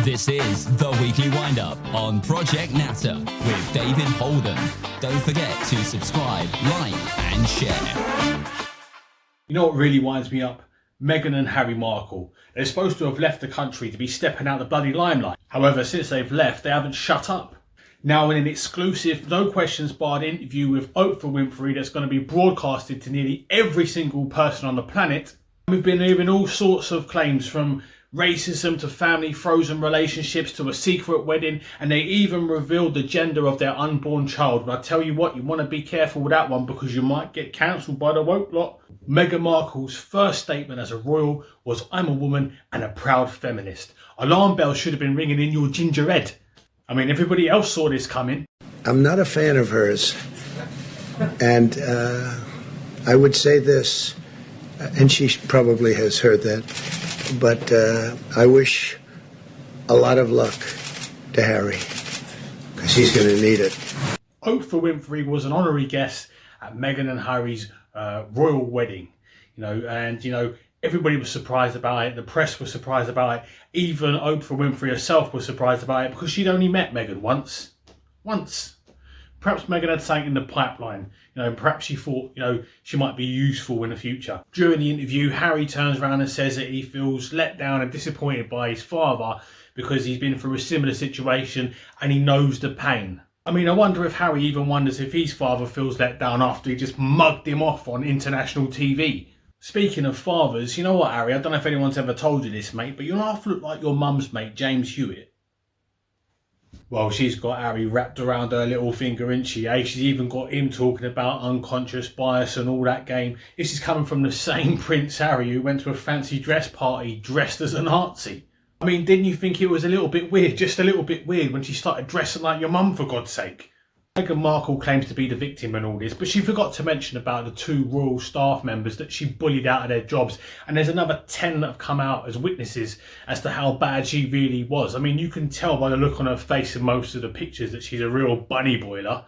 This is the Weekly Wind-Up on Project Natter with David Holden. Don't forget to subscribe, like and share. You know what really winds me up? Meghan and Harry Markle. They're supposed to have left the country to be stepping out the bloody limelight. However, since they've left, they haven't shut up. Now in an exclusive, no questions barred interview with Oprah Winfrey that's going to be broadcasted to nearly every single person on the planet, we've been hearing all sorts of claims from racism to family frozen relationships to a secret wedding, and they even revealed the gender of their unborn child. But I tell you what, you want to be careful with that one because you might get cancelled by the woke lot. Meghan Markle's first statement as a royal was, "I'm a woman and a proud feminist." Alarm bells should have been ringing in your ginger head. I mean, everybody else saw this coming. I'm not a fan of hers, and I would say this, and she probably has heard that, but I wish a lot of luck to Harry, because he's going to need it. Oprah Winfrey was an honorary guest at Meghan and Harry's royal wedding, and everybody was surprised about it. The press was surprised about it. Even Oprah Winfrey herself was surprised about it because she'd only met Meghan once. Perhaps Meghan had something in the pipeline, perhaps she thought, she might be useful in the future. During the interview, Harry turns around and says that he feels let down and disappointed by his father because he's been through a similar situation and he knows the pain. I mean, I wonder if Harry even wonders if his father feels let down after he just mugged him off on international TV. Speaking of fathers, you know what, Harry? I don't know if anyone's ever told you this, mate, but you half look like your mum's mate, James Hewitt. Well, she's got Harry wrapped around her little finger, isn't she? She's even got him talking about unconscious bias and all that game. This is coming from the same Prince Harry who went to a fancy dress party dressed as a Nazi. I mean, didn't you think it was a little bit weird, just a little bit weird, when she started dressing like your mum, for God's sake? Meghan Markle claims to be the victim in all this, but she forgot to mention about the 2 royal staff members that she bullied out of their jobs, and there's another 10 that have come out as witnesses as to how bad she really was. I mean, you can tell by the look on her face in most of the pictures that she's a real bunny boiler.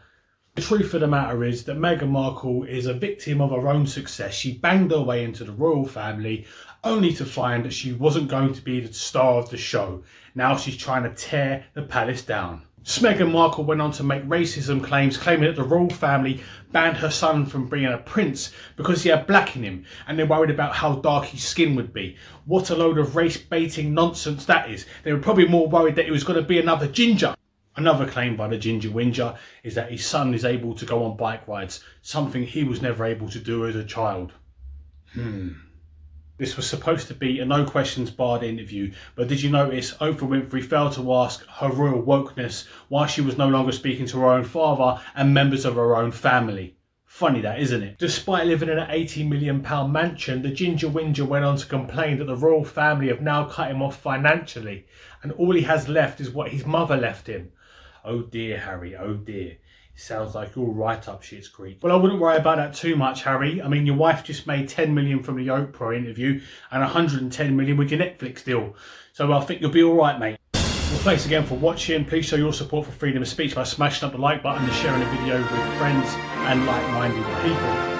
The truth of the matter is that Meghan Markle is a victim of her own success. She banged her way into the royal family only to find that she wasn't going to be the star of the show. Now she's trying to tear the palace down. Meghan Markle went on to make racism claims, claiming that the royal family banned her son from being a prince because he had black in him, and they're worried about how dark his skin would be. What a load of race-baiting nonsense that is. They were probably more worried that he was going to be another ginger. Another claim by the ginger whinger is that his son is able to go on bike rides, something he was never able to do as a child. This was supposed to be a no questions barred interview, but did you notice Oprah Winfrey failed to ask her royal wokeness why she was no longer speaking to her own father and members of her own family? Funny that, isn't it? Despite living in an £80 million mansion, the ginger whinger went on to complain that the royal family have now cut him off financially, and all he has left is what his mother left him. Oh dear, Harry, oh dear. Sounds like you're right up shit's creek. Well, I wouldn't worry about that too much, Harry. I mean, your wife just made 10 million from the Oprah interview and 110 million with your Netflix deal. So I think you'll be all right, mate. Well, thanks again for watching. Please show your support for freedom of speech by smashing up the like button and sharing the video with friends and like-minded people.